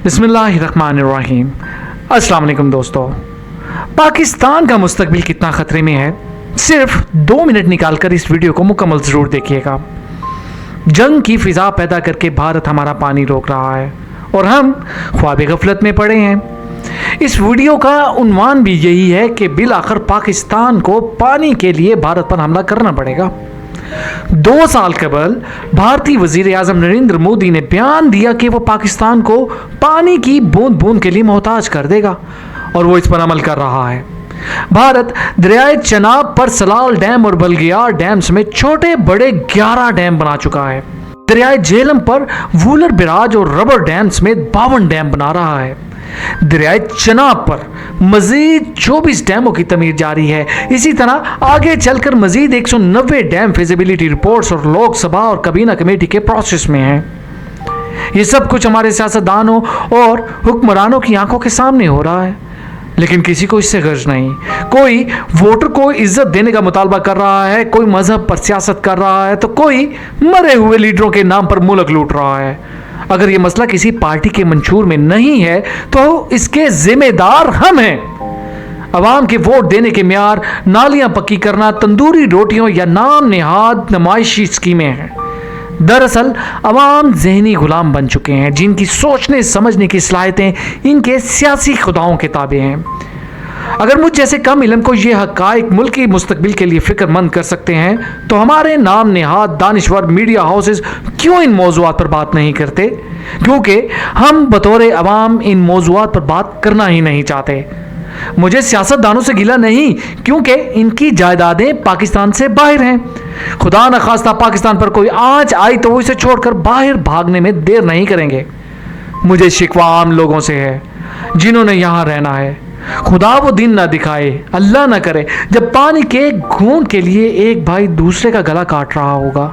बिस्मिल्लाहिर्रहमानिर्रहीम। अस्सलाम वालेकुम दोस्तों। पाकिस्तान का मुस्तकबिल कितना ख़तरे में है, सिर्फ 2 मिनट निकालकर इस वीडियो को मुकम्मल ज़रूर देखिएगा। जंग की फ़िज़ा पैदा करके भारत हमारा पानी रोक रहा है और हम ख्वाब गफलत में पड़े हैं। इस वीडियो का उन्वान भी यही है कि बिल आखिर पाकिस्तान को पानी के लिए भारत पर हमला करना पड़ेगा। 2 साल कबल भारतीय वजीर आज़म नरेंद्र मोदी ने बयान दिया कि वो पाकिस्तान को पानी की बूंद बूंद के लिए मोहताज कर देगा और वो इस पर अमल कर रहा है। भारत दरियाए चनाब पर सलाल डैम और बलगियार डैम समेत छोटे बड़े 11 डैम बना चुका है। दरियाए झेलम पर वूलर बिराज और रबर डैम समेत 52 डैम बना रहा है। दरियाए चनाब पर मजीद 24 डैमों की तमीर जारी है। इसी तरह आगे चलकर मजीद 190 डैम फिजिबिलिटी रिपोर्ट्स और लोकसभा और काबीना कमेटी के प्रोसेस में हैं। ये सब कुछ हमारे सियासतदानों और हुक्मरानों की आंखों के सामने हो रहा है, लेकिन किसी को इससे गर्ज नहीं। कोई वोटर को इज्जत देने का मुतालबा कर रहा है, कोई मजहब पर सियासत कर रहा है, तो कोई मरे हुए लीडरों के नाम पर मुल्क लूट रहा है। अगर ये मसला किसी पार्टी के मंशूर में नहीं है तो इसके जिम्मेदार हम हैं। अवाम के वोट देने के म्यार नालियां पक्की करना, तंदूरी रोटियों या नाम नेहाद नुमाइशी स्कीमें हैं। दरअसल अवाम ज़हनी गुलाम बन चुके हैं, जिनकी सोचने समझने की सलाहियतें इनके सियासी खुदाओं के ताबे हैं। अगर मुझ जैसे कम इल्म को ये हक़ाइक़ मुल्क की मुस्तकबिल के लिए फ़िक्रमंद कर सकते हैं तो हमारे नाम नेहाद दानिश्वर मीडिया हाउसेस क्यों इन मौज़ूआत पर बात नहीं करते? क्योंकि हम बतौर अवाम इन मौज़ूआत पर बात करना ही नहीं चाहते। मुझे सियासतदानों से गिला नहीं, क्योंकि इनकी जायदादें पाकिस्तान से बाहर हैं। खुदा न खास्ता पाकिस्तान पर कोई आंच आई तो वो इसे छोड़कर बाहर भागने में देर नहीं करेंगे। मुझे शिकवा आम लोगों से है जिन्होंने यहाँ रहना है। खुदा वो दिन ना दिखाए, अल्लाह ना करे, जब पानी के घूंट के लिए एक भाई दूसरे का गला काट रहा होगा।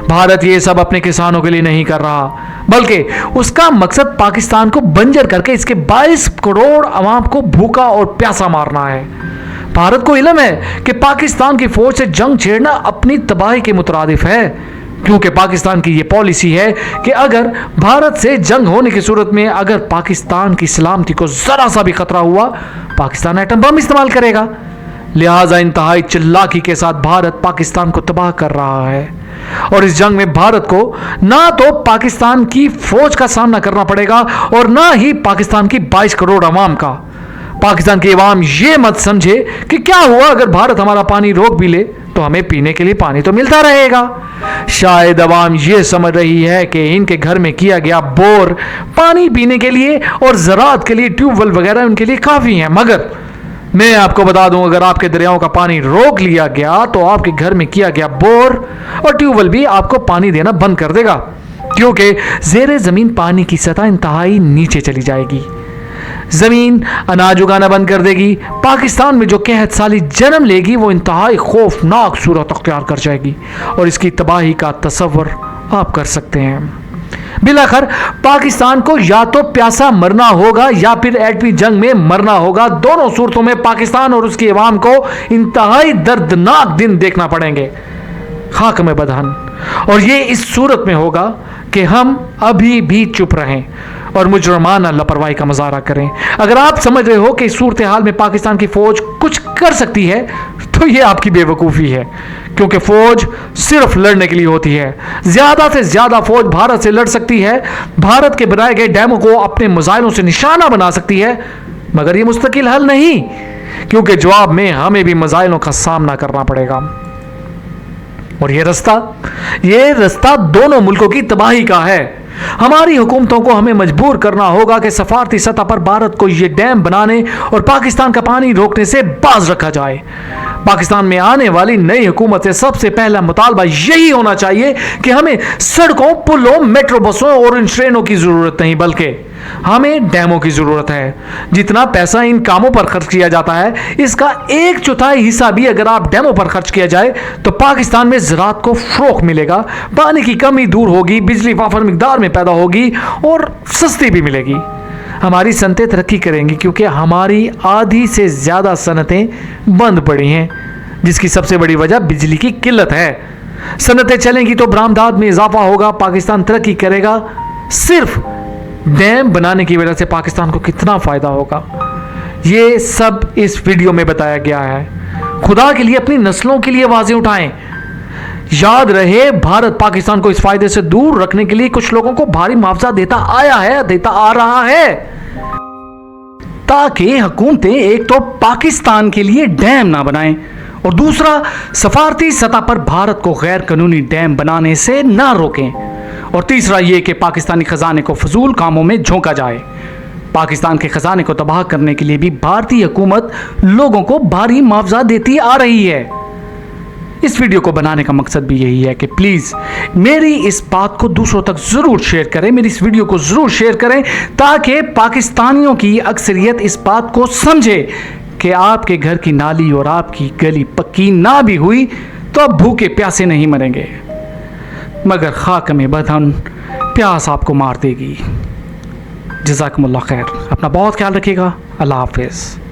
भारत ये सब अपने किसानों के लिए नहीं कर रहा, बल्कि उसका मकसद पाकिस्तान को बंजर करके इसके 22 करोड़ अवाम को भूखा और प्यासा मारना है। भारत को इल्म है कि पाकिस्तान की फौज से जंग छेड़ना अपनी तबाही के मुतरादिफ है, क्योंकि पाकिस्तान की ये पॉलिसी है कि अगर भारत से जंग होने की सूरत में अगर पाकिस्तान की सलामती को ज़रा सा भी खतरा हुआ, पाकिस्तान एटम बम इस्तेमाल करेगा। लिहाजा इंतहाई चिल्लाकी के साथ भारत पाकिस्तान को तबाह कर रहा है और इस जंग में भारत को ना तो पाकिस्तान की फौज का सामना करना पड़ेगा और ना ही पाकिस्तान की 22 करोड़ अवाम का। पाकिस्तान की अवाम ये मत समझे कि क्या हुआ अगर भारत हमारा पानी रोक भी ले तो हमें पीने के लिए पानी तो मिलता रहेगा। शायद अवाम ये समझ रही है कि इनके घर में किया गया बोर पानी पीने के लिए और ज़राअत के लिए ट्यूबवेल वगैरह उनके लिए काफ़ी हैं, मगर मैं आपको बता दूं, अगर आपके दरियाओं का पानी रोक लिया गया तो आपके घर में किया गया बोर और ट्यूबवेल भी आपको पानी देना बंद कर देगा, क्योंकि ज़ेरे ज़मीन पानी की सतह इंतहाई नीचे चली जाएगी। ज़मीन अनाज उगाना बंद कर देगी। पाकिस्तान में जो कहत साली जन्म लेगी वो इंतहाई खौफनाक सूरत अख्तियार कर जाएगी और इसकी तबाही का तसव्वुर आप कर सकते हैं। बिलाखिर पाकिस्तान को या तो प्यासा मरना होगा या फिर एटमी जंग में मरना होगा। दोनों सूरतों में पाकिस्तान और उसकी अवाम को इंतहाई दर्दनाक दिन देखना पड़ेंगे, खाक में बदहन। और ये इस सूरत में होगा कि हम अभी भी चुप रहें और मुजरमाना लापरवाही का मुजाहरा करें। अगर आप समझ रहे हो कि इस सूरत हाल में पाकिस्तान की फौज कुछ कर सकती है तो ये आपकी बेवकूफ़ी है, क्योंकि फौज सिर्फ लड़ने के लिए होती है। ज़्यादा से ज़्यादा फौज भारत से लड़ सकती है, भारत के बनाए गए डैमों को अपने मिसाइलों से निशाना बना सकती है, मगर ये मुस्तकिल हल नहीं, क्योंकि जवाब में हमें भी मिसाइलों का सामना करना पड़ेगा। और ये रास्ता दोनों मुल्कों की तबाही का है। हमारी हुकूमतों को हमें मजबूर करना होगा कि सफारती सतह पर भारत को ये डैम बनाने और पाकिस्तान का पानी रोकने से बाज रखा जाए। पाकिस्तान में आने वाली नई हुकूमत से सबसे पहला मुतालबा यही होना चाहिए कि हमें सड़कों, पुलों, मेट्रो बसों और इन ट्रेनों की ज़रूरत नहीं, बल्कि हमें डैमों की ज़रूरत है। जितना पैसा इन कामों पर खर्च किया जाता है, इसका 1/4 हिस्सा भी अगर आप डैमों पर खर्च किया जाए तो पाकिस्तान में ज़राअत को फ़रोग़ मिलेगा, पानी की कमी दूर होगी, बिजली वाफर मिकदार में पैदा होगी और सस्ती भी मिलेगी। हमारी सनतें तरक्की करेंगी, क्योंकि हमारी आधी से ज़्यादा सनतें बंद पड़ी हैं, जिसकी सबसे बड़ी वजह बिजली की किल्लत है। सनतें चलेंगी तो बरामदात में इजाफा होगा, पाकिस्तान तरक्की करेगा। सिर्फ डैम बनाने की वजह से पाकिस्तान को कितना फ़ायदा होगा, ये सब इस वीडियो में बताया गया है। खुदा के लिए अपनी नस्लों के लिए आवाज़ें उठाएं। याद रहे, भारत पाकिस्तान को इस फायदे से दूर रखने के लिए कुछ लोगों को भारी मुआवजा देता आ रहा है, ताकि हुकूमतें एक तो पाकिस्तान के लिए डैम ना बनाएं और दूसरा सफारती सतह पर भारत को गैर कानूनी डैम बनाने से ना रोकें, और तीसरा ये कि पाकिस्तानी खजाने को फजूल कामों में झोंका जाए। पाकिस्तान के खजाने को तबाह करने के लिए भी भारतीय हुकूमत लोगों को भारी मुआवजा देती आ रही है। इस वीडियो को बनाने का मकसद भी यही है कि प्लीज़ मेरी इस बात को दूसरों तक ज़रूर शेयर करें, मेरी इस वीडियो को ज़रूर शेयर करें, ताकि पाकिस्तानियों की अक्सरियत इस बात को समझे कि आपके घर की नाली और आपकी गली पक्की ना भी हुई तो आप भूखे प्यासे नहीं मरेंगे, मगर खाक में बदन प्यास आपको मार देगी। जज़ाकुमुल्लाह खैर। अपना बहुत ख्याल रखिएगा। अल्लाह हाफिज़।